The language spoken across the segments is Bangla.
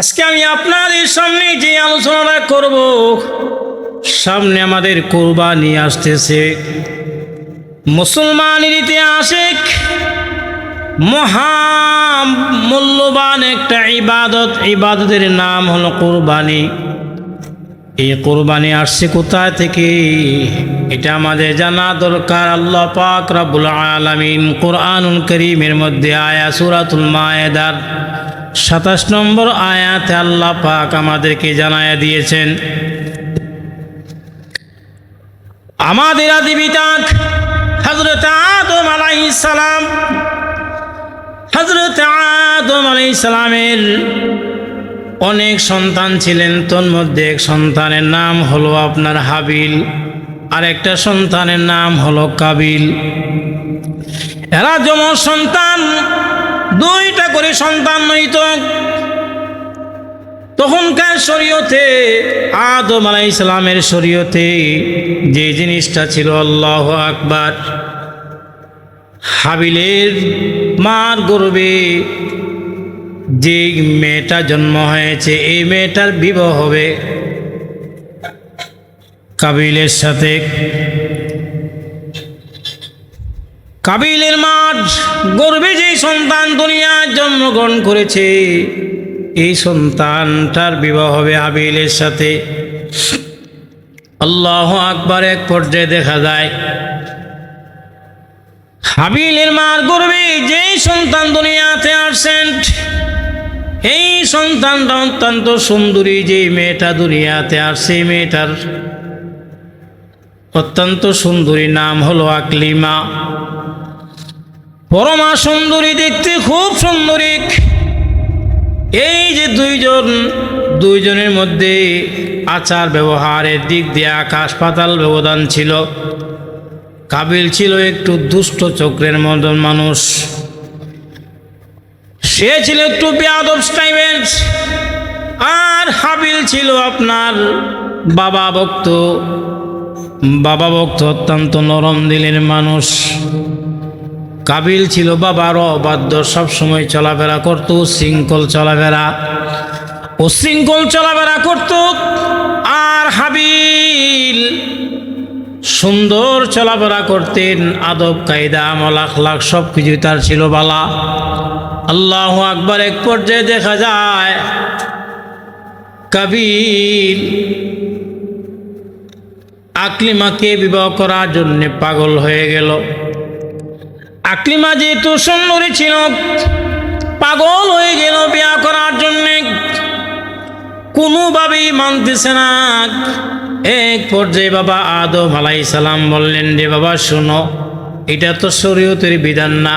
আজকে আমি আপনাদের সামনে যে আলোচনাটা করব, সামনে আমাদের কুরবানি আসতেছে। মুসলমানের ইতিহাসে মহা মূল্যবান একটা ইবাদতের নাম হলো কুরবানি। এই কুরবানি আসছে কোথায় থেকে এটা আমাদের জানা দরকার। আল্লাহ পাক রব্বুল আলামিন কুরআনুল কারীমের মধ্যে সূরাতুল মায়েদার 27 নম্বর আয়াতে আল্লাহ পাক আমাদেরকে জানায়া দিয়েছেন, আমাদের আদি পিতা হযরত আদম আলাইহিস সালাম, হযরত আদম আলাইহিস সালামের অনেক সন্তান ছিলেন। তন্মধ্যে এক সন্তানের নাম হলো আপনার হাবিল, আর একটা সন্তানের নাম হলো কাবিল। এরা যমজ সন্তান, দুইটা করে সন্তান হইত। তখনকার শরীয়তে, আদম আলাইহিস সালামের শরীয়তে যে জিনিসটা ছিল, আল্লাহু আকবার, হাবিলের মার গর্ভে যে মেয়েটা জন্ম হয়েছে, এই মেয়েটার বিবাহ হবে কাবিলের সাথে। কাবিলের মার গর্ভে যে সন্তান দুনিয়ায় জন্মগ্রহণ করেছে, এই সন্তানটার বিবাহ হবে হাবিলের সাথে। আল্লাহু আকবার। এক পর্যায়ে দেখা যায় হাবিলের মার গর্ভে যে সন্তান দুনিয়াতে আসছেন, এই সন্তানটা অত্যন্ত সুন্দরী। যে মেয়েটা দুনিয়াতে আসছে, মেয়েটার অত্যন্ত সুন্দরী, নাম হলো আকলিমা। পরমা সুন্দরী, দেখতে খুব সুন্দরী। এই যে দুইজনের মধ্যে আচার ব্যবহারের দিক দিয়ে আকাশ পাতাল ব্যবধান ছিল। কাবিল ছিল একটু দুষ্ট চক্রের মতন মানুষ, সে ছিল একটু বেয়াদব টাইপের। আর হাবিল ছিল আপনার বাবা ভক্ত অত্যন্ত নরম দিলের মানুষ। কাবিল ছিল বাবার অবাধ্য, সবসময় চলাফেরা করত উশৃঙ্খল চলাফেরা করত। আর হাবিল সুন্দর চলাফেরা করতেন, আদব কায়দা আমল আখলাক সব কিছু তার ছিল বালা। আল্লাহু আকবার। এক পর্যায়ে দেখা যায় কাবিল আকলিমাকে বিবাহ করার জন্য পাগল হয়ে গেল। আকলিমা যেহেতু সুন্দরী ছিল, পাগল হয়ে গেল বিয়ে করার জন্যে, কোনোভাবেই মানতেছে না। এক পর্যায়ে বাবা আদম আলাইহিস সালাম বললেন, রে বাবা শোনো, এটা তো শরীয়তের বিধান না,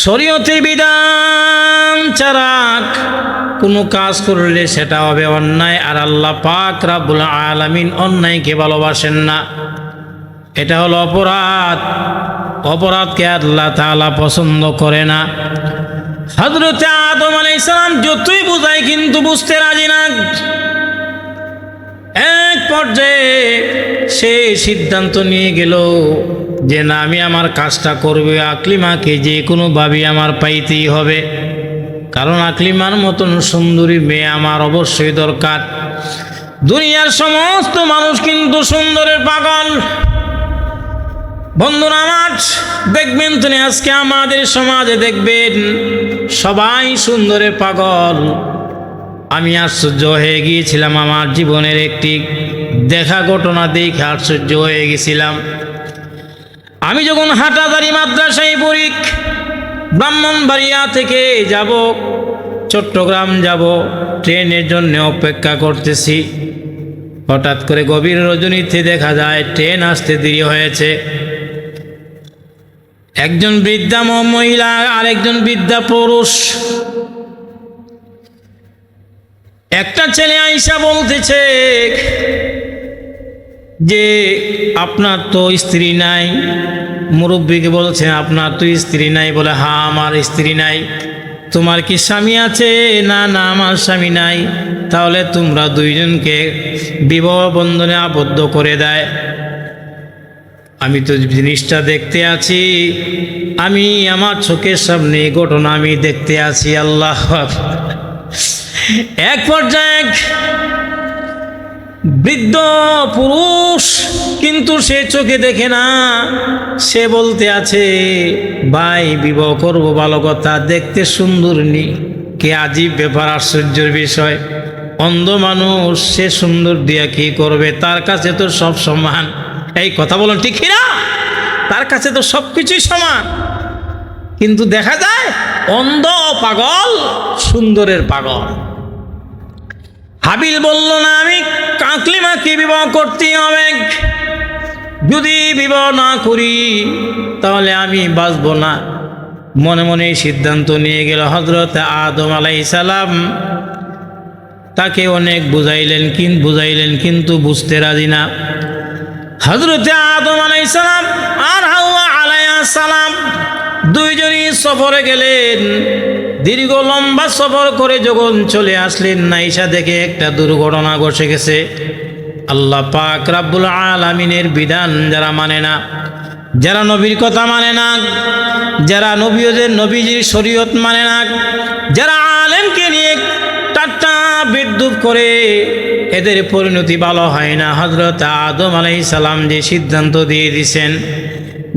শরীয়তের বিধান ছাড়া কোনো কাজ করলে সেটা হবে অন্যায়। আর আল্লাহ পাক রব্বুল আলামিন অন্যায়কে ভালোবাসেন না, এটা হলো অপরাধ। অপরাধকে আল্লাহ তাআলা পছন্দ করে না। হযরত আদম আলাইহিস সালাম যতই বুঝায় কিন্তু বুঝতে রাজি না। এক পর্যায়ে সে সিদ্ধান্ত নিয়ে গেল যে না, আমি আমার কাজটা করবে, আকলিমাকে যে কোনোভাবে আমার পাইতেই হবে, কারণ আকলিমার মতন সুন্দরী মেয়ে আমার অবশ্যই দরকার। দুনিয়ার সমস্ত মানুষ কিন্তু সুন্দরের পাগল। বন্ধুরা আমার, দেখবেন তুমি আজকে আমাদের সমাজে দেখবেন সবাই সুন্দরের পাগল। আমি আশ্চর্য হয়ে গিয়েছিলাম, আমার জীবনের একটি দেখা ঘটনা দেখে আশ্চর্য হয়ে গেছিলাম। আমি যখন হাটাদারি মাদ্রাসায় পড়ি, ব্রাহ্মণবাড়িয়া থেকে যাব চট্টগ্রাম যাব, ট্রেনের জন্য অপেক্ষা করতেছি। হঠাৎ করে গভীর রজনীতে দেখা যায় ট্রেন আসতে দেরি হয়েছে। একজন বৃদ্ধা মহিলা আর একজন বৃদ্ধা পুরুষ, একটা ছেলে আইসা বলতেছে যে আপনার তো স্ত্রী নাই। মুরব্বীকে বলছে, আপনার তো স্ত্রী নাই? বলে, হ্যাঁ আমার স্ত্রী নাই। তোমার কি স্বামী আছে? না না, আমার স্বামী নাই। তাহলে তোমরা দুইজনকে বিবাহ বন্ধনে আবদ্ধ করে দেয়। আমি তো জিনিসটা দেখতে আছি, আমি আমার চোখের সামনে ঘটনা আমি দেখতে আছি। আল্লাহ এক পর্যায়ে বৃদ্ধ পুরুষ, কিন্তু সে চোখে দেখে না, সে বলতে আছে, ভাই বিবাহ করব ভালো কথা, দেখতে সুন্দর নি, কে আজীব ব্যাপার, আশ্চর্যের বিষয়। অন্ধ মানুষ, সে সুন্দর দিয়া কি করবে, তার কাছে তো সব সমান। এই কথা বলেন ঠিক না? তার কাছে তো সব কিছুই সমান, কিন্তু দেখা যায় অন্ধ পাগল সুন্দরের পাগল। হাবিল বলল না, আমি আকলিমাকে বিবাহ করতে হবে, যদি বিবাহ না করি তাহলে আমি বাঁচব না। মনে মনে সিদ্ধান্ত নিয়ে গেল। হযরত আদম আলাইহিস সালাম তাকে অনেক বুঝাইলেন কিন্তু বুঝতে রাজি না। হযরত আদম আলাইহিস সালাম আর হাওয়া আলাইহিস সালাম দুইজনই সফরে গেলেন। দীর্ঘ লম্বা সফর করে যখন চলে আসলেন, নাইসা দেখে একটা দুর্ঘটনা ঘটে গেছে। আল্লাহ পাক রাব্বুল আলামিনের বিধান যারা মানে না, যারা নবীর কথা মানে না, যারা নবীজির শরীয়ত মানে না, যারা আলেমকে নিয়ে ঠাট্টা বিদ্রূপ করে, এদের পরিণতি ভালো হয় না। হযরত আদম আলাইহিস সালাম যে সিদ্ধান্ত দিয়ে দিয়েছেন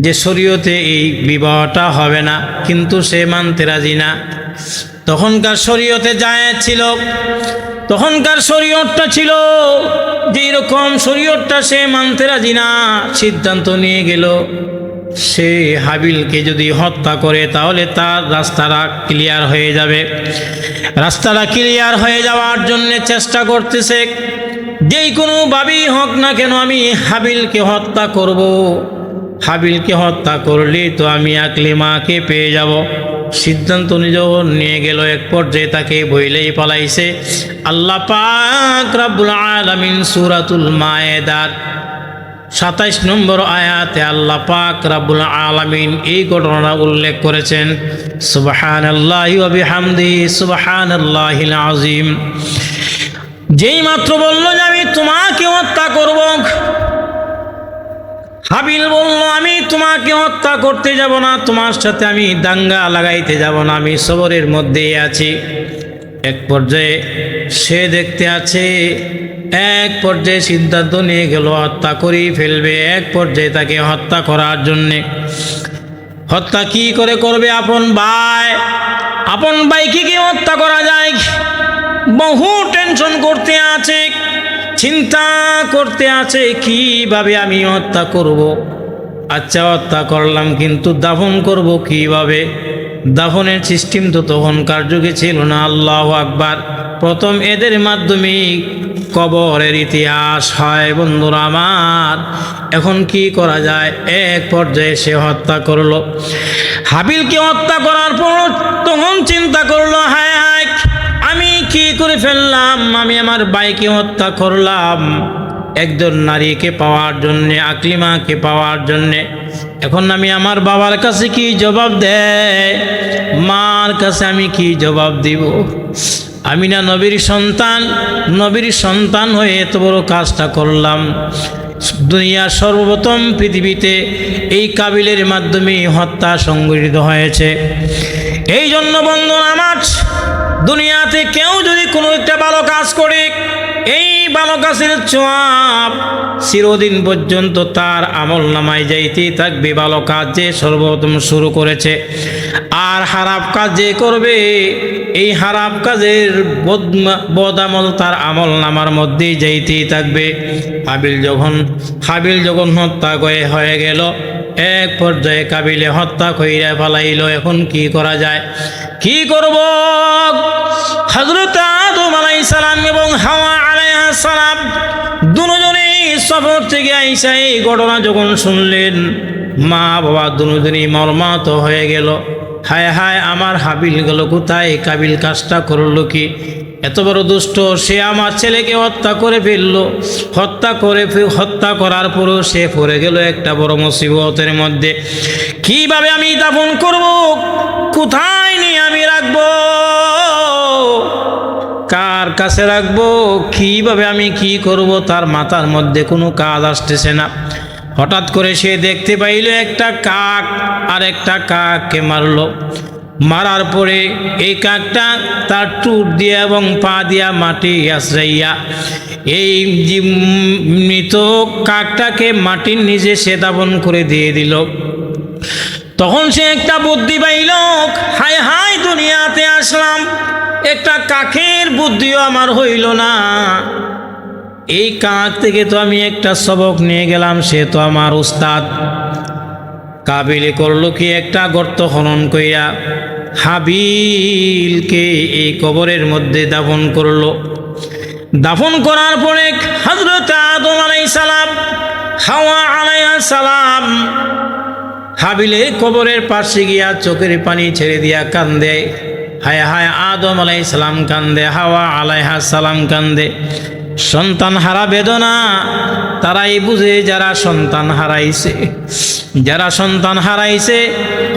যে শরীয়তে এই বিবাহটা হবে না, কিন্তু সে মানতে রাজি না। তখনকার শরীয়তে জায়েজ ছিল, তখনকার শরীয়তটা ছিল যে এরকম, শরীয়তটা সে মানতে রাজি না। সিদ্ধান্ত নিয়ে গেল, সে হাবিলকে যদি হত্যা করে তাহলে তার রাস্তাটা ক্লিয়ার হয়ে যাবে। রাস্তাটা ক্লিয়ার হয়ে যাওয়ার জন্য চেষ্টা করতেছে, যেই কোনোভাবেই হোক না কেন আমি হাবিলকে হত্যা করব। হাবিলকে হত্যা করলে তো আমি আকলিমাকে পেয়ে যাব। সিদ্ধান্ত নিয়ে গেল। এক পর্যায়ে তাকে বইলেই পালাইছে। আল্লাহ পাক রব্বুল আলামিন সূরাতুল মায়েদার 27 নম্বর আয়াতে আল্লাহ পাক রব্বুল আলামিন এই ঘটনা উল্লেখ করেছেন। সুবহানাল্লাহি ওয়া বিহামদিহি সুবহানাল্লাহিল আযীম। যেই মাত্র বলল যে আমি তোমাকে হত্যা করব, হাবিল বলল আমি তোমাকে হত্যা করতে যাব না, তোমার সাথে আমি দাঙ্গা লাগাইতে যাব না, আমি সবরের মধ্যেই আছি। এক পর্যায়ে সে দেখতে আছে, এক পর্যায়ে সিদ্ধান্ত নিয়ে গেল হত্যা করেই ফেলবে। এক পর্যায়ে তাকে হত্যা করার জন্যে, হত্যা কি করে করবে, আপন ভাইকে কি হত্যা করা যায়, বহু টেনশন করতে আছে, চিন্তা করতে আছে কিভাবে আমি হত্যা করব। আচ্ছা হত্যা করলাম, কিন্তু দাফন করব কিভাবে? দাফনের সিস্টেম তো তখনকার যুগে ছিল না। আল্লাহু আকবার। প্রথম এদের মাধ্যমে কবরের ইতিহাস হয়। বন্ধুরা আমার, এখন কি করা যায়? এক পর্যায়ে সে হত্যা করলো। হাবিলকে হত্যা করার পর তখন চিন্তা করলো, হায় হায় আমি কি করে ফেললাম, আমি আমার ভাইকে হত্যা করলাম একজন নারীকে পাওয়ার জন্যে, আকলিমাকে পাওয়ার জন্যে। এখন আমি আমার বাবার কাছে কি জবাব দেয়, মার কাছে আমি কি জবাব দিব? আমি না নবীর সন্তান হয়ে এত বড় কাজটা করলাম। দুনিয়ার সর্বপ্রথম পৃথিবীতে এই কাবিলের মাধ্যমে হত্যা সংঘটিত হয়েছে। এই জন্য বন্ধু আমার, দুনিয়াতে কেউ যদি কোনো একটা ভালো কাজ করে, এই ভালো কাজের ছোঁয়াব চিরদিন পর্যন্ত তার আমল নামায় যাইতেই থাকবে। ভালো কাজ যে সর্বপ্রথম শুরু করেছে, আর খারাপ কাজ যে করবে, এই খারাপ কাজের বদ আমল তার আমল নামার মধ্যেই যাইতেই থাকবে। হাবিল যখন হত্যা হয়ে গেল, এক পর্যায়ে কাবিলে হত্যা কইরা ফেলাইল। এখন কি করা যায়, কি করব? হযরত আদম আলাইহিস সালাম এবং হাওয়া আলাইহিস সালাম দুজনেই সফর থেকে আইসা এই ঘটনা যখন শুনলেন, মা বাবা দুজনেই মর্মাহত হয়ে গেল। হায় হায়, আমার হাবিল গেল কোথায়? কাবিল কাজটা করলো কি? এত বড় দুষ্ট, সে আমার ছেলেকে হত্যা করে ফেললো। হত্যা করার পরও সে পড়ে গেল একটা বড় মুসিবতের মধ্যে। কিভাবে আমি দাফন করব? কোথায় নিয়ে আমি রাখবো? কার কাছে রাখবো? কিভাবে আমি কি করব? তার মাথার মধ্যে কোনো কাজ আসতেছে না। হঠাৎ করে সে দেখতে পাইল একটা কাক আর একটা কাককে মারলো। মারার পরে এই কাকটা তার টুট দিয়ে এবং পা দিয়া মাটি আশ্রাইয়া এই মৃত কাকটাকে মাটির নিচে সে দাফন করে দিয়ে দিল। তখন সে একটা বুদ্ধি পাইল, হায় হায় দুনিয়াতে আসলাম, একটা কাকের বুদ্ধিও আমার হইল না। এই কাক থেকে তো আমি একটা সবক নিয়ে গেলাম, সে তো আমার উস্তাদ। কাবিলে করলো কি, একটা গর্ত খনন কইরা হাবিলকে এই কবরের মধ্যে দাফন করলো। দাফন করার পরে হযরত আদম আলাইহিস সালাম, হাওয়া আলাইহিস সালাম হাবিলের কবরের পাশে গিয়া চোখের পানি ছেড়ে দিয়া কান্দে। হায় হায় আদম আলাইহিস সালাম কান্দে, হাওয়া আলাইহিস সালাম কান্দে। সন্তান হারা বেদনা তারাই বুঝে যারা সন্তান হারাইছে। যারা সন্তান হারাইছে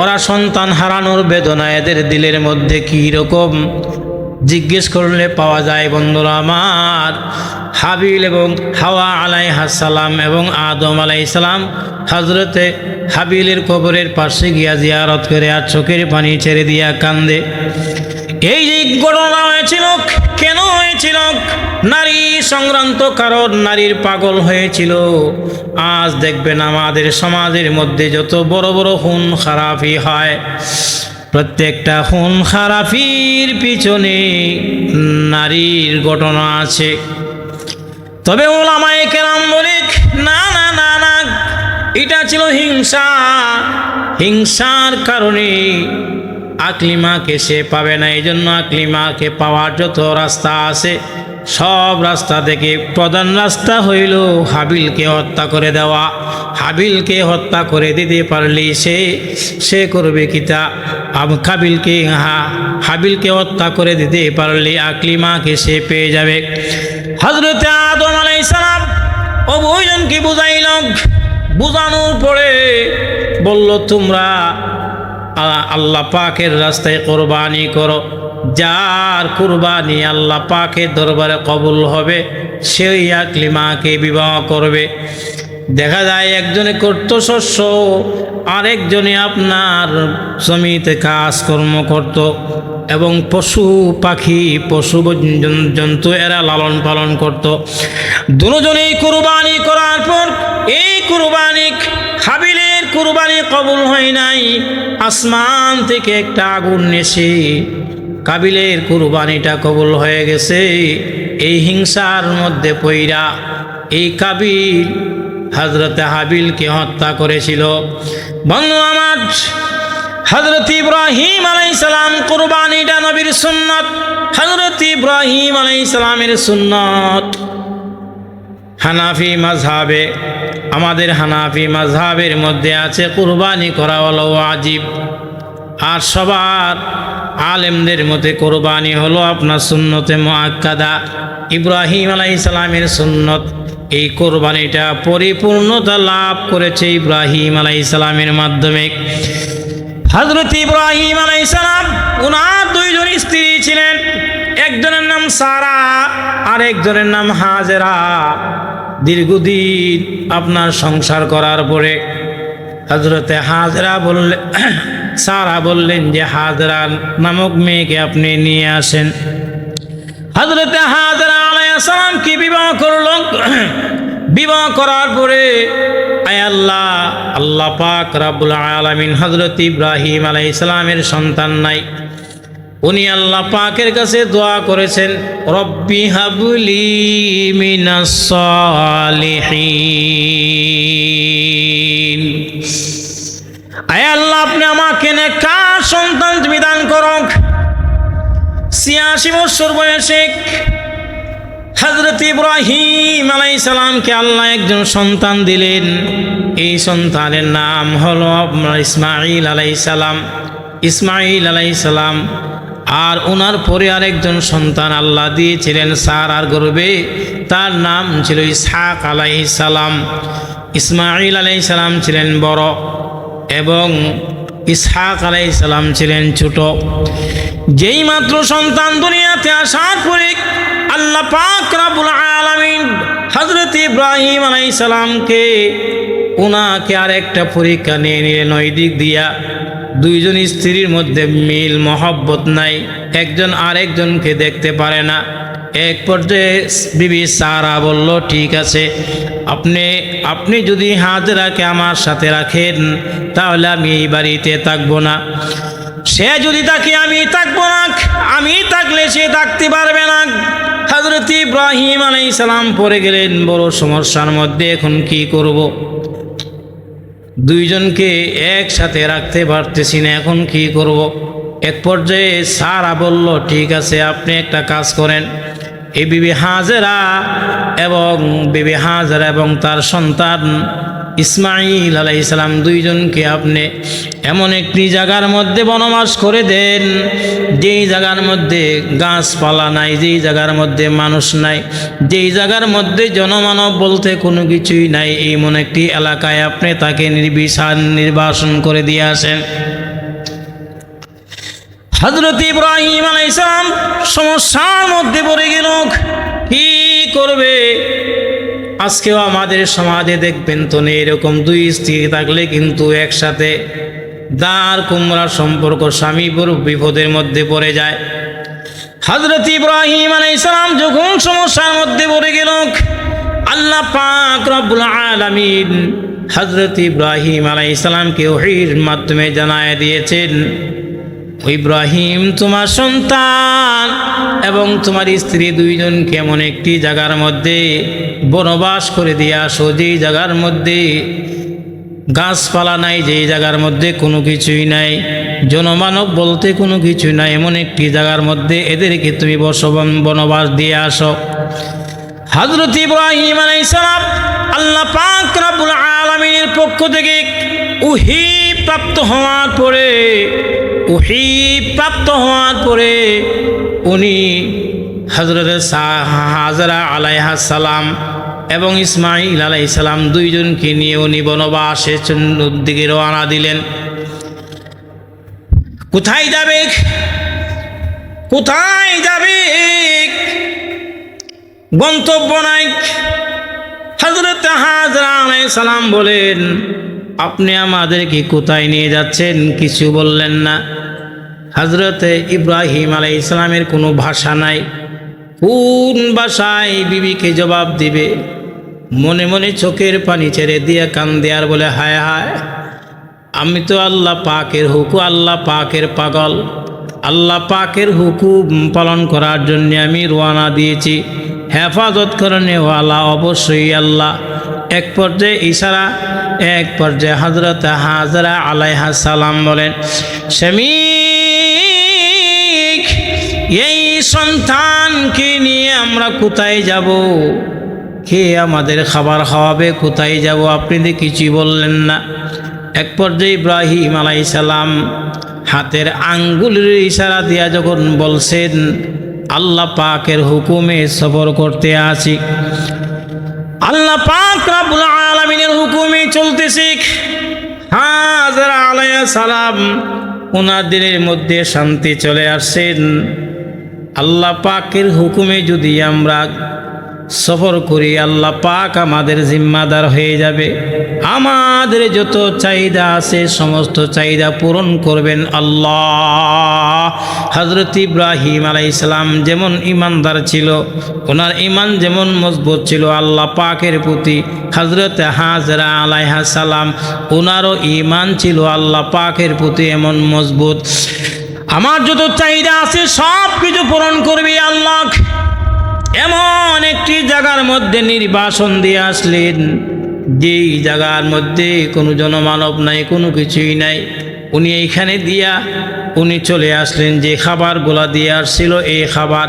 ওরা সন্তান হারানোর বেদনা এদের দিলের মধ্যে কি রকম জিজ্ঞেস করলে পাওয়া যায়। বন্ধুরা আমার, হাবিল এবং হাওয়া আলাইহিস সালাম এবং আদম আলাইহিস সালাম হযরতে হাবিলের কবরের পাশে গিয়া জিয়ারত করে আর চোখের পানি ছেড়ে দিয়া কান্দে। এই যে ঘটনা হয়েছিল, কেন হয়েছিল? নারী সংক্রান্ত কারণ, নারীর পাগল হয়েছিল। আজ দেখবেন আমাদের সমাজের মধ্যে যত বড় বড় খুন খারাপি হয়, প্রত্যেকটা খুন খারাপির পিছনে নারীর ঘটনা আছে। তবে উলামায়ে কেরাম বলে না না না না, এটা ছিল হিংসা। হিংসার কারণে আকলিমাকে সে পাবে না। এই জন্য আকলিমাকে পাওয়ার যত রাস্তা আছে সব রাস্তা থেকে প্রধান রাস্তা হইল হাবিলকে হত্যা করে দেওয়া। হাবিলকে হত্যা করে দিতে পারলে সে করবে কিতা? হাবিলকে হত্যা করে দিতে পারলে আকলিমাকে সে পেয়ে যাবে। হযরতে আদম আলাইহিস সালাম উভয়জনকে বুঝাইল। বুঝানোর পরে বলল, তোমরা আল্লাহ পাকের রাস্তায় কোরবানি করো। যার কুরবানি আল্লাহ পাকের দরবারে কবুল হবে সেই আকলিমাকে বিবাহ করবে। দেখা যায় একজনে করত শস্য, আরেকজনে আপনার জমিতে কাজকর্ম করত এবং পশু পাখি পশু জন্তু এরা লালন পালন করত। দুজনেই কুরবানি করার পর এই কুরবানি হাবিলের কুরবানি কবুল হয় নাই। আসমান থেকে একটা আগুন এসে কাবিলের কুরবানিটা কবুল হয়ে গেছে। এই হিংসার মধ্যে পইরা এই কাবিল হযরতে হাবিলকে হত্যা করেছিল। বন্ধু আমার, হযরত ইব্রাহিম আলাইহিস সালাম কুরবানিটা নবীর সুন্নাত। হযরত ইব্রাহিম আলাইহিস সালামের সুন্নাত। হানাফি মাযহাবে, আমাদের হানাফি মাযহাবের মধ্যে আছে কুরবানি করা হলো ওয়াজিব। আর সবার আলেমদের মতে কোরবানি হলো আপনার সুন্নতে মুআক্কাদা। ইব্রাহিম আলাইহিস সালামের সুন্নত, এই কোরবানিটা পরিপূর্ণতা লাভ করেছে ইব্রাহিম আলাইহিস সালামের মাধ্যমে। হযরত ইব্রাহিম আলাইহিস সালাম ওনার দুইজন স্ত্রী ছিলেন, একজনের নাম সারা আর একজনের নাম হাজেরা। দীর্ঘদিন আপনার সংসার করার পরে হযরতে হাজেরা বললেন, সারা বললেন যে হাজেরা নামক মেয়েকে আপনি নিয়ে আসেন। হযরতে হাজেরা আলাইহিস সালাম কি বিবাহ করল। বিবাহ করার পরে আল্লাহ পাক রব্বুল আলামিন হযরত ইব্রাহিম আলাইহিস সালামের সন্তান নাই। উনি আল্লাহ পাকের কাছে দোয়া করেছেন, রব্বি হাবলি মিনাস সালিহিন। আয় আল্লাহ, আপনি আমাকে নেককার সন্তান তুমি দান করো। ৮৬ বছর বয়সে হযরত ইব্রাহিম আলাইহিস সালামকে আল্লাহ একজন সন্তান দিলেন। এই সন্তানের নাম হলো আপনার ইসমাঈল আলাইহিস সালাম। ইসমাঈল আলাইহিস সালাম। আর ওনার পরে আরেকজন সন্তান আল্লাহ দিয়েছিলেন সারার গর্ভে, তার নাম ছিল ইসহাক আলাইহিস সালাম। ইসমাঈল আলাইহিস সালাম ছিলেন বড় এবং ইসহাক আলাইহিস সালাম ছিলেন ছোট। যেই মাত্র সন্তান দুনিয়াতে আসার পরে আল্লাহ পাক রব্বুল আলামিন হযরত ইব্রাহিম আলাইহিস সালামকে ওনাকে আরেকটা পরীক্ষা নিয়ে নিলেন ওই দিক দিয়া। দুইজন স্ত্রীর মধ্যে মিল মহব্বত নাই, একজন আরেকজনকে দেখতে পারে না। এক পর্যায়ে বিবি সারা বলল, ঠিক আছে, আপনি যদি হাজরাকে আমার সাথে রাখেন তাহলে আমি এই বাড়িতে থাকবো না। সে যদি থাকে আমি থাকবো না, আমি থাকলে সে থাকতে পারবে না। হযরত ইব্রাহিম আলাইহিস সালাম পড়ে গেলেন বড় সমস্যার মধ্যে। এখন কি করব? দুইজনকে একসাথে রাখতে পারতেছি না, এখন কি করব? এক পর্যায়ে সারা বলল, ঠিক আছে, আপনি একটা কাজ করেন, এই বিবি হাজেরা এবং তার সন্তান ইসমাইল আলাইহিস সালাম দুইজনকে আপনি এমন একটি জায়গার মধ্যে বনবাস করে দেন, যেই জায়গার মধ্যে গাছপালা নাই, যেই জায়গার মধ্যে মানুষ নাই, যেই জায়গার মধ্যে জনমানব বলতে কোনো কিছুই নাই, এমন একটি এলাকায় আপনি তাকে নির্বাসন করে দিয়ে আসেন। হযরত ইব্রাহিম আলাইহিস সালাম সমস্যার মধ্যে পড়ে গেল, কি করবে? আজকেও আমাদের সমাজে দেখবেন তো এরকম দুই স্ত্রী থাকলে কিন্তু একসাথে দাঁড় কুমড়ার সম্পর্ক, স্বামী বড় বিপদের মধ্যে পড়ে যায়। হযরত ইব্রাহিম আলাইহিস সালাম যখন সমস্যার মধ্যে পড়ে গেল, আল্লাহ পাক রব্বুল আলামিন হযরত ইব্রাহিম আলাইহিস সালামকে ওহীর মাধ্যমে জানায় দিয়েছেন, ইব্রাহিম, তোমার সন্তান এবং তোমার স্ত্রী দুইজনকে এমন একটি জায়গার মধ্যে বনবাস করে দিয়ে আসো, যেই জায়গার মধ্যে গাছপালা নাই, যেই জায়গার মধ্যে কোনো কিছুই নাই, জনমানব বলতে কোনো কিছু নাই, এমন একটি জায়গার মধ্যে এদেরকে তুমি বনবাস দিয়ে আসো। হযরত ইব্রাহিম আলাইহিস সালাম আল্লাহ পাক রব্বুল আলামিনের পক্ষ থেকে ওহী প্রাপ্ত হওয়ার পরে উনি হযরত হাজরা আলাইহিস সালাম এবং ইসমাইল আলাইহিস সালাম দুইজনকে নিয়ে উনি বনবাসের দিকে রওনা দিলেন। কোথায় যাবে গন্তব্য নাই। হযরত হাজরা আলাইহিস সালাম বলেন, আপনি আমাদেরকে কোথায় নিয়ে যাচ্ছেন? কিছু বললেন না। হযরত ইব্রাহিম আলাইহিস সালামের কোনো ভাষা নাই, কোন ভাষায় বিবিকে জবাব দিবে? মনে মনে চোখের পানি ছেড়ে দিয়ে কান্দে আর বলে, হায় হায়, আমি তো আল্লাহ পাকের পাগল, আল্লাহ পাকের হুকুম পালন করার জন্য আমি রওনা দিয়েছি, হেফাজত করেনেওয়ালা অবশ্যই আল্লাহ। এক পর্যায়ে হযরত হাজরা আলাইহিস সালাম বলেন, স্বামী, এই সন্তানকে নিয়ে আমরা কোথায় যাব? কে আমাদের খাবার খাওয়াবে? কোথায় যাব? আপনি তো কিছুই বললেন না। এক পর্যায়ে ইব্রাহিম আলাইহিস সালাম হাতের আঙ্গুলের ইশারা দিয়া যখন বলছেন, আল্লাহ পাকের হুকুমে সফর করতে আছি, আল্লাহ পাক রব্বুল আলামিনের হুকুমে চলতেছি। হাজরা আলাইহিস সালাম ওনার দিলের মধ্যে শান্তি চলে আসছেন। আল্লাহ পাকের হুকুমে যদি আমরা সফর করি, আল্লাহ পাক আমাদের জিম্মাদার হয়ে যাবে, আমাদের যত চাহিদা আছে সমস্ত চাহিদা পূরণ করবেন আল্লাহ। হযরত ইব্রাহিম আলাইহিস সালাম যেমন ঈমানদার ছিল, ওনার ঈমান যেমন মজবুত ছিল আল্লাহ পাকের প্রতি, হযরত হাজরা আলাইহিস সালাম ওনারও ঈমান ছিল আল্লাহ পাকের প্রতি এমন মজবুত, আমার যত চাহিদা আছে সব কিছু পূরণ করবে আল্লাহ। এমন একটি জায়গার মধ্যে নির্বাসন দিয়ে আসলেন, যেই জায়গার মধ্যে কোনো জনমানব নাই, কোনো কিছুই নাই। উনি এইখানে উনি চলে আসলেন, যে খাবারগুলা দিয়ে আসছিল এই খাবার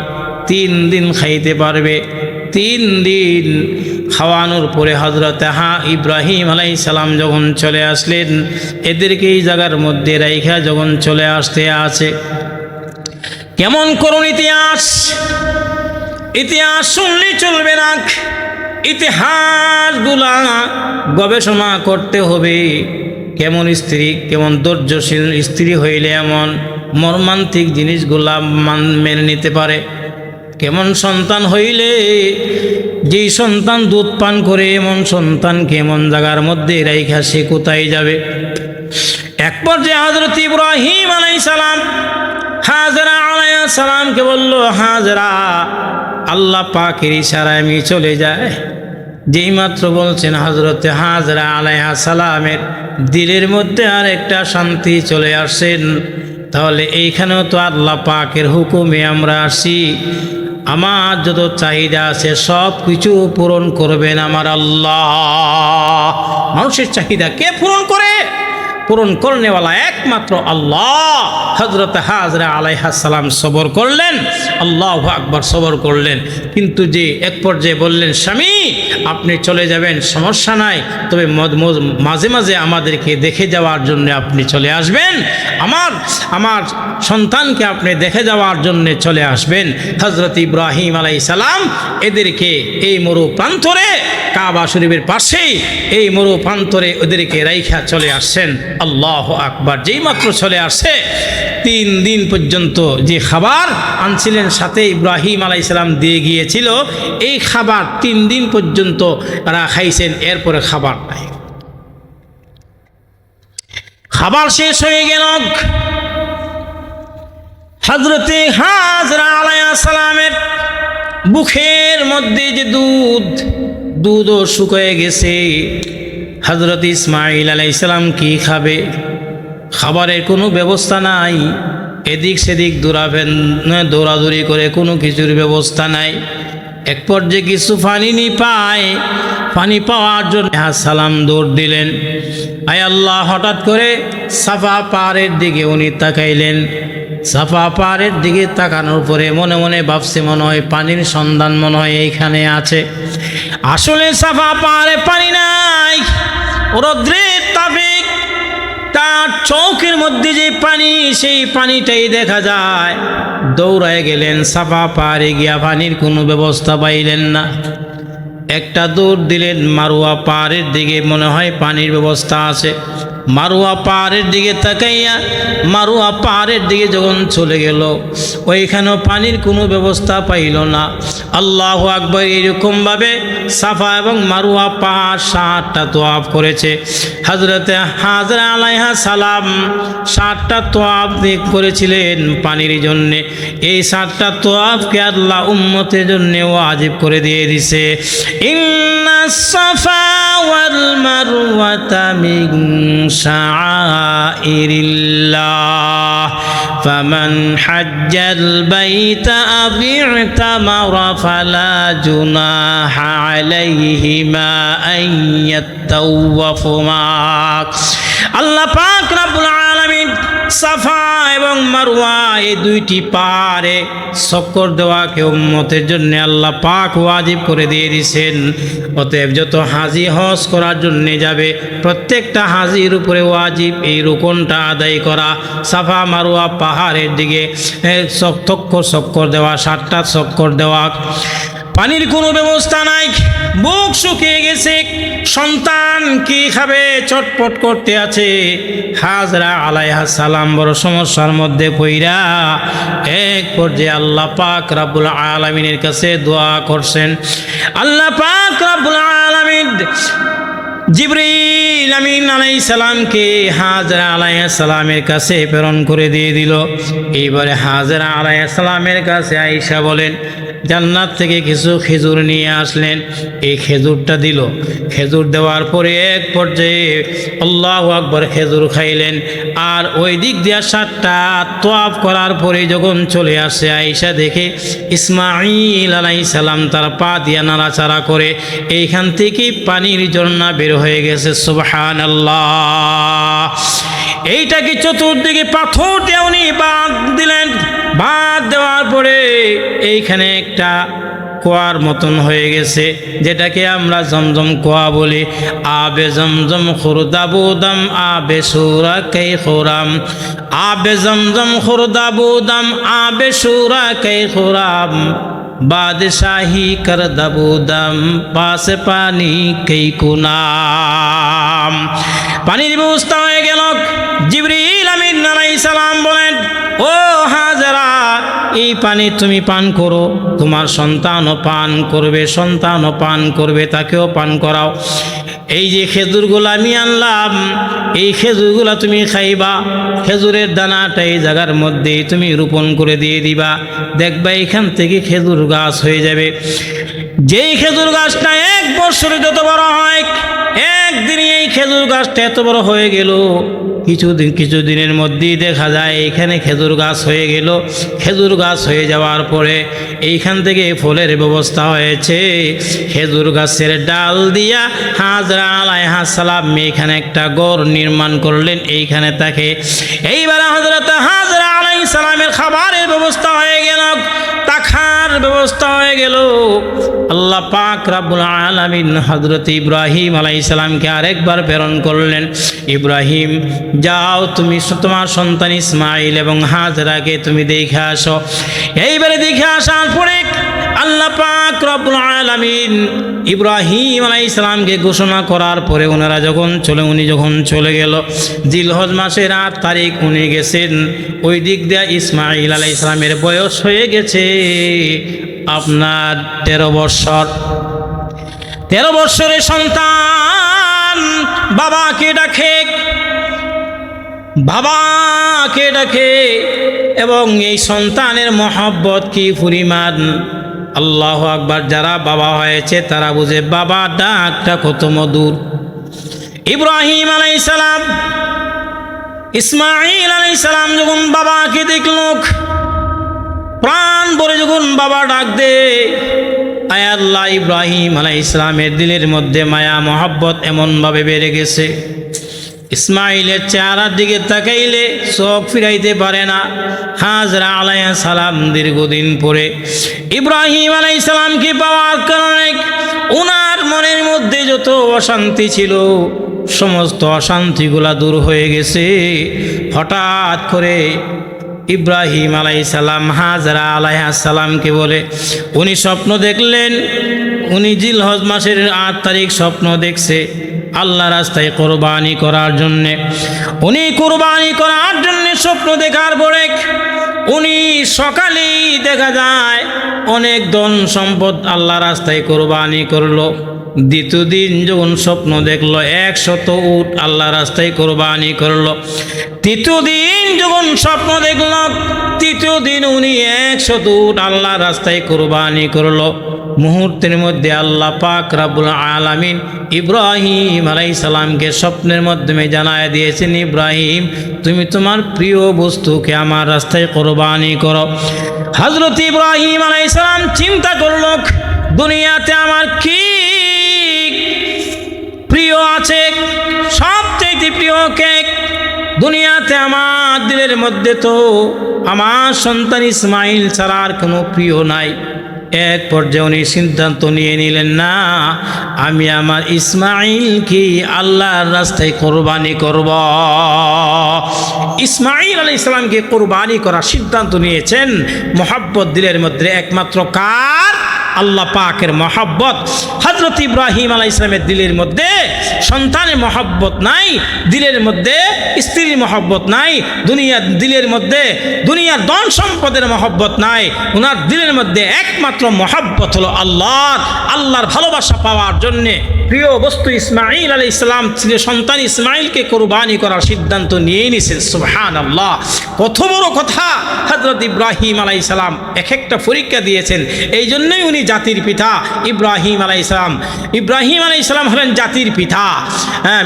3 দিন খাইতে পারবে। 3 দিন খাওয়ানোর পরে হযরত ইব্রাহিম আলাইহিস সালাম যখন চলে আসলেন, এদেরকে এই জায়গার মধ্যে রাইখা যখন চলে আসতে আছে, কেমন করুণ ইতিহাস শুনলে চলবে না, ইতিহাসগুলা গবেষণা করতে হবে। কেমন স্ত্রী, কেমন ধৈর্যশীল স্ত্রী হইলে এমন মর্মান্তিক জিনিসগুলা মেনে নিতে পারে, কেমন সন্তান হইলে, যেই সন্তান দুধ পান করে এমন সন্তানকে এমন জায়গার মধ্যে রাইখা সে কোথায় যাবে? এক পর্যায়ে হযরত ইব্রাহিম আলাইহিস সালাম হাজরা আলাইহিস সালামকে বলল, হাজরা, আল্লাহ পাকের ইশারায় আমি চলে যাই। যেই মাত্র বলছেন হযরতে হাজরা আলাইহিস সালামের দিলের মধ্যে আর একটা শান্তি চলে আসেন। তাহলে এইখানেও তো আল্লাহ পাকের হুকুমে আমরা আসি, আমার যত চাহিদা আছে সব কিছু পূরণ করবেন আমার আল্লাহ। মানুষের চাহিদা কে পূরণ করে? পূরণ করনেওয়ালা একমাত্র আল্লাহ। হযরত হাজরা আলাইহিস সালাম সবর করলেন, আল্লাহু আকবার, সবর করলেন। কিন্তু যে এক পর্যায়ে বললেন, স্বামী আপনি চলে যাবেন, সমস্যা নাই, তবে মাঝে মাঝে আমাদেরকে দেখে যাওয়ার জন্য আপনি চলে আসবেন, আমার সন্তানকে আপনি দেখে যাওয়ার জন্য চলে আসবেন। হযরত ইব্রাহিম আলাইহিস সালাম এদেরকে এই মরু প্রান্তরে, কাবা শরীফের পাশেই এই মরু প্রান্তরে ওদেরকে রাইখা চলে আসছেন। আল্লাহু আকবার। যেই মাত্র চলে আসছে, 3 দিন পর্যন্ত যে খাবার আনছিলেন সাথে ইব্রাহিম আলাইহিস সালাম দিয়ে গিয়েছিল, এই খাবার 3 দিন পর্যন্ত তারা খাইছেন। এরপরে খাবার নাই, খাবার শেষ হয়ে গেল। হযরতে হাজরা আলাইহিস সালামের বুকের মধ্যে যে দুধও শুকিয়ে গেছে। হযরত ইসমাঈল আলাইহিস সালাম কি খাবে? খাবারের কোনো ব্যবস্থা নাই, এদিক সেদিক দৌড়াদৌড়ি করে কোনো কিছুর ব্যবস্থা নাই। এক পর্যায়ে কিছু পানি পায়, পানি পাওয়ার জন্য সালাম দৌড় দিলেন। আয় আল্লাহ, হঠাৎ করে সাফা পাহাড়ের দিকে উনি তাকাইলেন। সাফা পাহাড়ের দিকে তাকানোর পরে মনে মনে ভাবছে, মনে হয় পানির সন্ধান মনে হয় এইখানে আছে। আসলে সাফা পাহাড়ে পানি নাই, রৌদ্রের তাপে তার চোখের মধ্যে যে পানি, সেই পানিটাই দেখা যায়। দৌড়ায় গেলেন সাফা পাহাড়ে, গিয়া পানির কোনো ব্যবস্থা পাইলেন না। একটা দৌড় দিলেন মারুয়া পাহাড়ের দিকে, মনে হয় পানির ব্যবস্থা আছে। মারুয়া পাহাড়ের দিকে তাকাইয়া মারুয়া পাহাড়ের দিকে যখন চলে গেল, ওইখানেও পানির কোনো ব্যবস্থা পাইল না। আল্লাহু আকবার। এইরকমভাবে সাফা এবং মারুয়া পাহাড় 7টা তোয়াফ করেছে। হযরতে হাজরা আলাইহিস সালাম 7টা তোয়াফ করেছিলেন পানির জন্যে। এই 7টা তোয়াফকে আল্লাহ উম্মতের জন্য ওয়াজিব করে দিয়ে দিছে। ইন্নাস সাফা ওয়াল মারওয়াতা মিন শাআইরিল্লাহ ফামান হাজ্জাল বাইতা আও ইতামারা ফালা জুনাহা আলাইহিমা আন ইয়াতাওয়াফা। আল্লাহ পাক রব্বুল আলামিন সাফা এবং মারওয়া এই 2টি পাহাড়ে চক্কর দেওয়াকে উম্মতের জন্য আল্লাহ পাক ওয়াজিব করে দিয়ে দিয়েছেন। অতএব যত হাজি হজ করার জন্য যাবে, প্রত্যেকটা হাজির উপরে ওয়াজিব এই রুকনটা আদায় করা। সাফা মারওয়া পাহাড়ের দিকে চক্কর দেওয়া, 7টা চক্কর দেওয়া। পানির কোনো ব্যবস্থা নাই, বুক শুকিয়ে গেছে, সন্তান কি খাবে চটপট করতে আছে। হাজরা আলাইহিস সালাম বড় সমস্যার মধ্যে পইরা এক পর্যায়ে আল্লাহ পাক রব্বুল আলামিনের কাছে দোয়া করছেন। আল্লাহ পাক রব্বুল আলামিন জিবরিল আমিন আলাইহিস সালামকে হাজরা আলাইহিস সালামের কাছে প্রেরণ করে দিয়ে দিল। এইবারে হাজরা আলাইহিস সালামের কাছে আয়েশা বলেন, জান্নাত থেকে কিছু খেজুর নিয়ে আসলেন। এই খেজুরটা দিল। খেজুর দেওয়ার পরে এক পর্যায়ে আল্লাহু আকবার খেজুর খাইলেন। আর ওই দিক দিয়া 7টা তোয়াফ করার পরে যখন চলে আসে, আয়েশা দেখে ইসমাঈল আলাইহিস সালাম তার পা দিয়া নাড়াচাড়া করে এইখান থেকে পানির ঝর্ণা বের হয়ে গেছে। সুবহানাল্লাহ। এইটাকে চতুর্দিকে পাথর দিয়ে উনি বাঁধ দিলেন। বাঁধ দেওয়ার পরে এইখানে একটা কুয়ার মতন হয়ে গেছে, যেটাকে আমরা জমজম কুয়া বলি। আবে জমজম খুরদাবুদাম আবে সুরা কে খুরাম, আবে জমজম খুরদাবুদাম আবে সুরা কে খুরাম, বাদশাহী কর দাবুদাম পাস পানি কেই কুনাম। পানির ব্যবস্থা হয়ে গেল। জিবরিল আমিন আলাইহিস সালাম বলেন, ও হাজরা, এই পানি তুমি পান করো, তোমার সন্তানও পান করবে, তাকেও পান করাও। এই যে খেজুরগুলো আমি আনলাম, এই খেজুরগুলো তুমি খাইবা, খেজুরের দানাটা এই জায়গার মধ্যে তুমি রোপণ করে দিয়ে দিবা, দেখবা এখান থেকে খেজুর গাছ হয়ে যাবে। যেই খেজুর গাছটা 1 বছরে যত বড় হয়, একদিনই এই খেজুর গাছটা এত বড় হয়ে গেল। কিছুদিনের মধ্যেই দেখা যায় এখানে খেজুর গাছ হয়ে গেল। খেজুর গাছ হয়ে যাওয়ার পরে এইখান থেকে ফলের ব্যবস্থা হয়েছে। খেজুর গাছের ডাল দিয়া হাজরা আলাইহিস সালাম এখানে একটা ঘর নির্মাণ করলেন, এইখানে তাকে এইবার হযরত হাজরা আলাইহিস সালামের খাবারের ব্যবস্থা হয়ে গেল, থাকার ব্যবস্থা হয়ে গেল। আল্লাহ পাক রব্বুল আলামিন হযরত ইব্রাহিম আলাইহিস সালামকে আরেকবার প্রেরণ করলেন, ইব্রাহিম যাও তুমি তোমার সন্তান ইসমাইল এবং হাজরাকে তুমি দেখে আসো। এইবারে দেখে আসার পরে আল্লাহ পাক রব্বুল আলামিন ইব্রাহিম আলাইহিস সালামকে ঘোষণা করার পরে উনি যখন চলে গেল, জিলহজ মাসের 8 তারিখ উনি গেছেন। ওই দিক দিয়ে ইসমাইল আলাইহিস সালামের বয়স হয়ে গেছে আপনার 13 বছর। 13 বছরের সন্তান বাবাকে ডাকে এবং এই সন্তানের মহব্বত কি পরিমাণ! আল্লাহু আকবার। যারা বাবা হয়েছে তারা বুঝে বাবা ডাকটা কত মধুর। ইব্রাহিম আলাইহিস সালাম ইসমাইল আলাইহিস সালাম যখন বাবাকে দেখল, প্রাণ ভরে যখন বাবা ডাক দে, আয় আল্লাহ, ইব্রাহিম আলাইহিস সালামের দিলের মধ্যে মায়া মহব্বত এমনভাবে বেড়ে গেছে, ইসমাইলের চেহারার দিকে তাকাইলে চোখ ফিরাইতে পারে না। হাজরা আলাইহিস সালাম দীর্ঘদিন পরে ইব্রাহিম আলাইহিস সালামকে পাওয়ার কারণে ওনার মনের মধ্যে যত অশান্তি ছিল সমস্ত অশান্তিগুলা দূর হয়ে গেছে। হঠাৎ করে ইব্রাহিম আলাইহিস সালাম হাজরা আলাইহিস সালামকে বলে, উনি স্বপ্ন দেখলেন, উনি জিলহজ মাসের 8 তারিখ স্বপ্ন দেখছে আল্লাহ রাস্তায় কোরবানি করার জন্যে। উনি কোরবানি করার জন্যে স্বপ্ন দেখার পরে উনি সকালেই দেখা যায় অনেক ধন সম্পদ আল্লাহ রাস্তায় কোরবানি করলো। দ্বিতীয় দিন যখন স্বপ্ন দেখলো 100 উট আল্লাহ রাস্তায় কোরবানি করলো। তৃতীয় দিন যখন স্বপ্ন দেখলো, তৃতীয় দিন উনি 100 উট আল্লাহ রাস্তায় কোরবানি করলো। মুহূর্তের মধ্যে আল্লাহ পাক রব্বুল আলামিন ইব্রাহিম আলাইহিস সালামকে স্বপ্নের মাধ্যমে জানায় দিয়েছেন, ইব্রাহিম তুমি তোমার প্রিয় বস্তুকে আমার রাস্তায় কোরবানি করো। হযরত ইব্রাহিম আলাইহিস সালাম চিন্তা করল, দুনিয়াতে আমার কি প্রিয় আছে? সবচেয়ে প্রিয় কে? দুনিয়াতে আমার দিলের মধ্যে তো আমার সন্তান ইসমাইল ছাড়া আর কোনো প্রিয় নাই। এক পর্যায়ে উনি সিদ্ধান্ত নিয়ে নিলেন, না, আমি আমার ইসমাইলকে আল্লাহর রাস্তায় কোরবানি করব। ইসমাইল আলাইহিস সালামকে কোরবানি করার সিদ্ধান্ত নিয়েছেন। মহব্বত দিলের মধ্যে একমাত্র কার? আল্লাহ পাকের মহব্বত। হযরত ইব্রাহিম আলাইহিস সালামের দিলের মধ্যে সন্তানের মহব্বত নাই, দিলের মধ্যে স্ত্রীর মহব্বত নাই, দিলের মধ্যে দুনিয়ার ধন সম্পদের মহব্বত নাই। ওনার দিলের মধ্যে একমাত্র মহব্বত হলো আল্লাহর ভালোবাসা পাওয়ার জন্যে প্রিয় বস্তু ইসমাইল আলাইহিস সালাম সন্তান ইসমাইলকে কোরবানি করার সিদ্ধান্ত নিয়ে নিয়েছেন। সুবহানাল্লাহ, কত বড় কথা! হযরত ইব্রাহিম আলাইহিস সালাম একটা পরীক্ষা দিয়েছেন, এই জন্যই উনি জাতির পিতা। ইব্রাহিম আলাইহিস সালাম হলেন জাতির পিতা।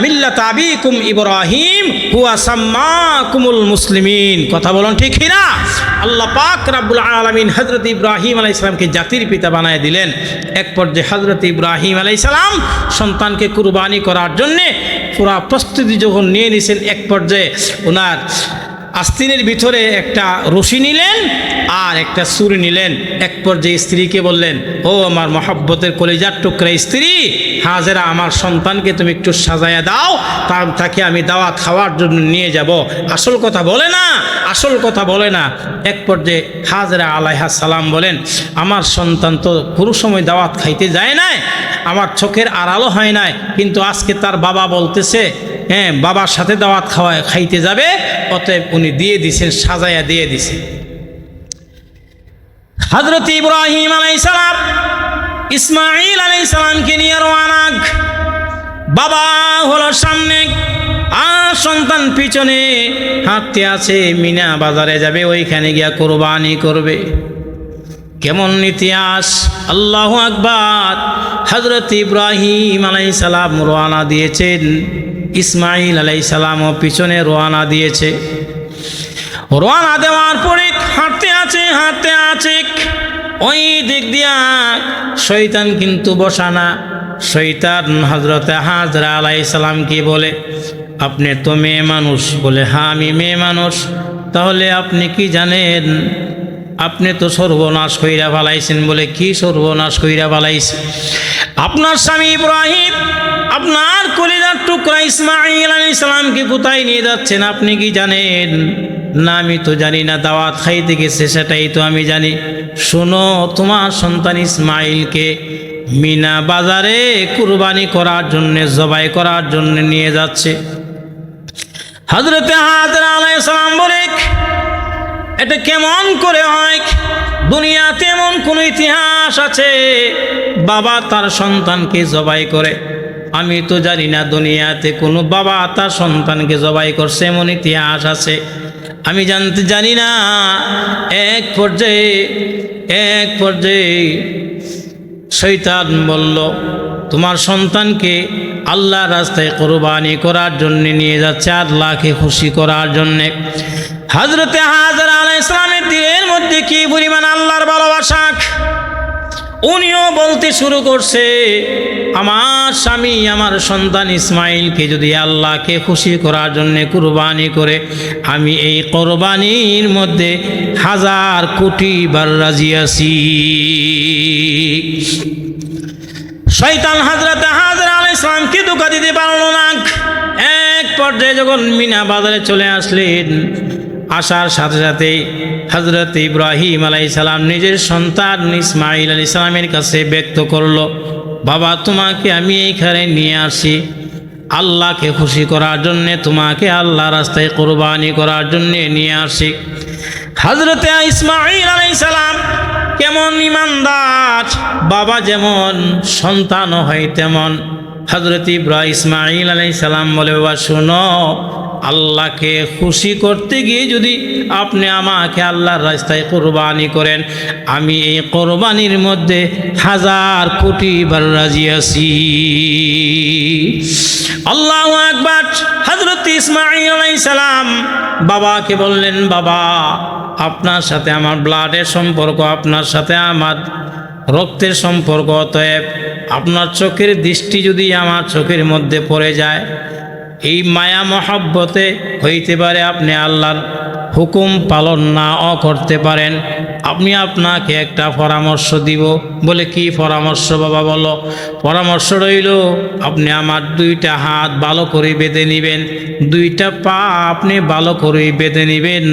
মিল্লাত আবিকুম ইব্রাহিম হুয়া সাম্মাকুমুল মুসলিমিন। কথা বলুন ঠিক কিনা? আল্লাহ পাক রব্বুল আলামিন হযরত ইব্রাহিম আলাইহিস সালামকে জাতির পিতা বানায় দিলেন। এক পর্যায়ে হযরত ইব্রাহিম আলাইহিস সালাম সন্তানকে কুরবানি করার জন্যে পুরা প্রস্তুতি যখন নিয়ে নিয়েছেন, এক পর্যায়ে ওনার আস্তিনের ভিতরে একটা রশি নিলেন আর একটা ছুরি নিলেন। এক পর্যায়ে স্ত্রীকে বললেন, ও আমার মহব্বতের কলিজার টুকরা স্ত্রী হাজেরা, আমার সন্তানকে তুমি একটু সাজায়া দাও, তাকে আমি দাওয়াত খাওয়ার জন্য নিয়ে যাব। আসল কথা বলে না। এক পর্যায়ে হাজেরা আলাইহিস সালাম বলেন, আমার সন্তান তো কোনো সময় দাওয়াত খাইতে যায় নাই, আমার চোখের আড়ালও হয় নাই, কিন্তু আজকে তার বাবা বলতেছে বাবার সাথে দাওয়াত খাইতে যাবে, অতএব উনি দিয়ে দিছেন, সাজায়া দিয়ে দিছে। হযরত ইব্রাহিম আলাইহিস সালাম ইসমাইল আলাইহিস সালামকে নিয়ে রওনা। বাবা হলো সামনে আর সন্তান পিছনে হাঁটতে আছে, মিনা বাজারে যাবে, ওইখানে গিয়া কোরবানি করবে। কেমন ইতিহাস! আল্লাহু আকবার। হযরত ইব্রাহিম আলাইহিস সালাম রওনা দিয়েছেন, ইসমাঈল আলাইহিস সালামও পিছনে রওনা দিয়েছে। রওনা দেওয়ার পরে হাঁটতে আছে, ওই দিক দিয়া শয়তান কিন্তু বসা না। শয়তান হযরত হাজরা আলাইহিস সালামকে বলে, আপনি তো মেয়ে মানুষ। বলে, হ্যাঁ আমি মেয়ে মানুষ। তাহলে আপনি কি জানেন? আপনি তো সর্বনাশ কইরা ফেলাইছেন। বলে, কি সর্বনাশ কইরা ফেলাইছে? আপনার স্বামী ইব্রাহিম আপনার কলিজার টুকরা ইসমাঈল আলাইহিস সালামকে কোথায় নিয়ে যাচ্ছেন আপনি কি জানেন? না আমি তো জানি না, দাওয়াত খাইতে গেছে সেটাই তো আমি জানি। শোনো, তোমার সন্তান ইসমাঈলকে মিনা বাজারে কুরবানি করার জন্য, জবাই করার জন্য নিয়ে যাচ্ছে। হযরতে হাজরা আলাইহিস সালাম বলে, এটা কেমন করে হয়? দুনিয়াতে এমন কোন ইতিহাস আছে বাবা তার সন্তানকে জবাই করে? আমি তো জানি না দুনিয়াতে কোনো বাবা তার সন্তানকে জবাই করছে, এমন ইতিহাস আছে আমি জানি না। এক পর্যায়ে শয়তান বলল, তোমার সন্তানকে আল্লাহর রাস্তায় কোরবানি করার জন্য নিয়ে যাচ্ছে, আল্লাহকে খুশি করার জন্যে। হযরতে হাজরা আলাইহিস সালামের দিলের মধ্যে কি পরিমাণ আল্লাহর ভালোবাসা! উনিও বলতে শুরু করছে, আমার স্বামী আমার সন্তান ইসমাঈলকে যদি আল্লাহকে খুশি করার জন্য কুরবানি করে, আমি এই কোরবানির মধ্যে 1000 কোটি বার রাজি আছি। শয়তান হযরতে হাজরা আলাইহিস সালামকে ধোঁকা দিতে পারল না। এক পর্যায়ে যখন মিনা বাজারে চলে আসলেন, আসার সাথে সাথে হযরত ইব্রাহিম আলাইহিস সালাম নিজের সন্তান ইসমাঈল আলাইহিস সালামের কাছে ব্যক্ত করলো, বাবা তোমাকে আমি এইখানে নিয়ে আসি আল্লাহকে খুশি করার জন্যে, তোমাকে আল্লাহ রাস্তায় কোরবানি করার জন্যে নিয়ে আসি। হযরতে ইসমাঈল আলাইহিস সালাম কেমন ঈমানদার, বাবা যেমন সন্তানও হয় তেমন। হযরত ইসমাঈল আলাইহিস সালাম বলে, বাবা শোনো, আল্লাহকে খুশি করতে গিয়ে যদি আপনি আমাকে আল্লাহর রাস্তায় কোরবানি করেন, আমি এই কোরবানির মধ্যে 1000 কোটি বার রাজি আছি। আল্লাহু আকবার। হযরত ইসমাঈল আলাইহিস সালাম বাবাকে বললেন, বাবা আপনার সাথে আমার ব্লাডের সম্পর্ক, আপনার সাথে আমার রক্তের সম্পর্ক, অতএব আপনার চোখের দৃষ্টি যদি আমার চোখের মধ্যে পড়ে যায়, এই মায়া মহব্বতে হইতে পারে আপনি আল্লাহর হুকুম পালন নাও করতে পারেন। আমি আপনাকে একটা পরামর্শ দিব। বলে, কি পরামর্শ বাবা বলো? পরামর্শ রইল, আপনি আমার 2টা হাত ভালো করে বেঁধে নেবেন, 2টা পা আপনি ভালো করে বেঁধে নেবেন,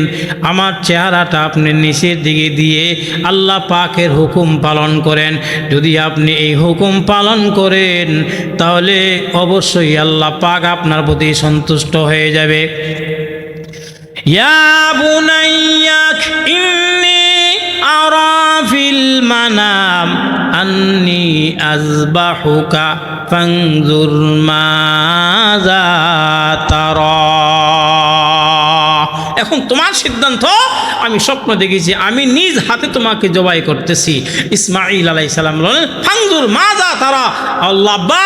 আমার চেহারাটা আপনি নিচের দিকে দিয়ে আল্লাহ পাকের হুকুম পালন করেন। যদি আপনি এই হুকুম পালন করেন তাহলে অবশ্যই আল্লাহ পাক আপনার প্রতি সন্তুষ্ট হয়ে যাবে। ইয়া বুনাইয়া ইন্নী আরা ফিল মানাম আন্নী আযবাহুকা ফানজুর মাযা তারা। এখন তোমার সিদ্ধান্ত। আমি স্বপ্ন দেখেছি, আমি নিজ হাতে তোমাকে জবাই করতেছি। ইসমাঈল আলাইহিস সালাম বলেন, ফানজুর মাযা তারা, আল্লাহ আব্বা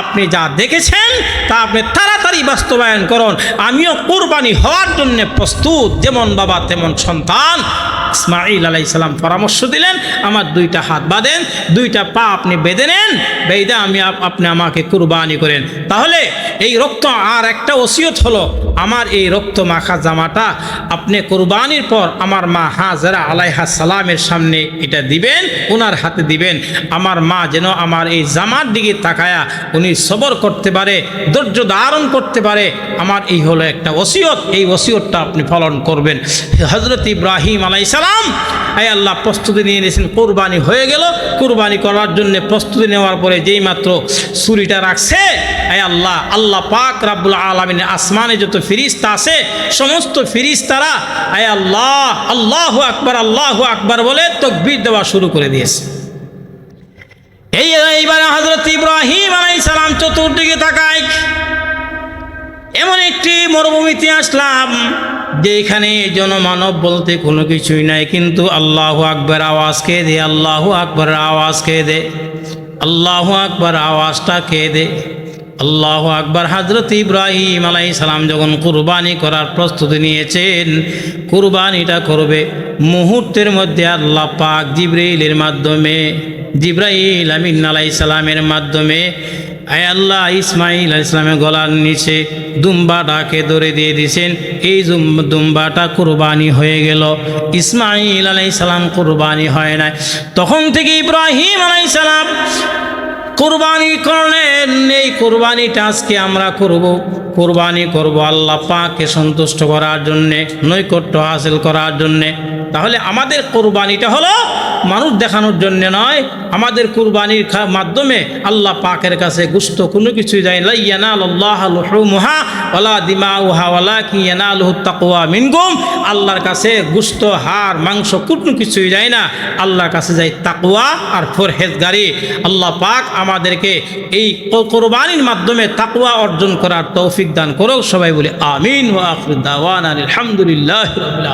আপনি যা দেখেছেন তা আপনি তাড়াতাড়ি বাস্তবায়ন করুন, আমিও কুরবানি হওয়ার জন্য প্রস্তুত। যেমন বাবা তেমন সন্তান। ইসমাঈল আলাইহিস সালাম পরামর্শ দিলেন, আমার 2টা হাত বাঁধেন, 2টা পা আপনি বেঁধে নেন, বেঁধে আপনি আমাকে কুরবানি করেন। তাহলে এই রক্ত, আর একটা ওসিয়ত হলো, আমার এই রক্ত মাখা জামাটা আপনি কুরবানির পর আমার মা হাজরা আলাইহাস সালামের সামনে এটা দিবেন, ওনার হাতে দিবেন। আমার মা যেন আমার এই জামার দিকে তাকায়া উনি সবর করতে পারে, ধৈর্য ধারণ করতে পারে। আমার এই হলো একটা ওসিয়ত, এই ওসিয়তটা আপনি পালন করবেন। হযরত ইব্রাহিম আলাইহিস সালাম আয় আল্লাহ প্রস্তুতি নিয়ে নিয়েছেন, কুরবানি হয়ে গেল। কুরবানি করার জন্য প্রস্তুতি নেওয়ার পরে যেই মাত্র ছুরিটা রাখছে, আয় আল্লাহ, আল্লাহ পাক রাব্বুল আলামিনের আসমানে যত ফেরেশতা আছে সমস্ত ফেরেশতারা আয় আল্লাহ আল্লাহু আকবার আল্লাহু আকবার বলে তাকবীর দেওয়া শুরু করে দিয়েছে। এইবার হযরত ইব্রাহিম আলাইহিস সালাম চতুর্দিকে তাকায়, এমন একটি মরুভূমিতে আসলাম যেখানে জনমানব বলতে কোনো কিছুই নাই, কিন্তু আল্লাহু আকবার আওয়াজ কে দে, আল্লাহু আকবার আওয়াজ কে দে, আল্লাহু আকবার আওয়াজটা কে দে, আল্লাহু আকবার। হযরত ইব্রাহিম আলাইহিস সালাম যখন কুরবানি করার প্রস্তুতি নিয়েছেন, কুরবানিটা করবে, মুহূর্তের মধ্যে আল্লাহ পাক জিবরাইলের মাধ্যমে, জিবরাইল আমিন আলাইহিস সালামের মাধ্যমে আয় আল্লাহ ইসমাইল আলাইহিস সালামের গলার নিচে দুম্বাটাকে ধরে দিয়ে দিয়েছেন। এই দুম্বাটা কুরবানি হয়ে গেল, ইসমাইল আলাইহিস সালাম কুরবানি হয় না। তখন থেকে ইব্রাহিম আলাইহিস সালাম কুরবানি করলেন। এই কুরবানিটা আজকে আমরা করব, কুরবানি করব আল্লাহ পাককে সন্তুষ্ট করার জন্যে, নৈকট্য হাসিল করার জন্যে। তাহলে আমাদের কুরবানিটা হলো মানুষ দেখানোর জন্য নয়, আমাদের কুরবানির মাধ্যমে আল্লাহ পাকের কাছে গোশত কোনো কিছুই যায় না। লা ইয়ানালুল্লাহু লুহুমুহা ওয়ালা দিমাউহা ওয়ালাকিন ইয়ানালুহুত তাকওয়া মিনকুম। আল্লাহর কাছে গোশত, হাড়, মাংস কোনো কিছুই যায় না, আল্লাহর কাছে যায় তাকওয়া আর পরহেজগারি। আল্লাহ পাক আমাদেরকে এই কুরবানির মাধ্যমে তাকওয়া অর্জন করার তৌফিক দান করুক। সবাই বলে আমিন। ওয়া আখিরু দাওয়ানা আলহামদুলিল্লাহি রাব্বিল আলামিন।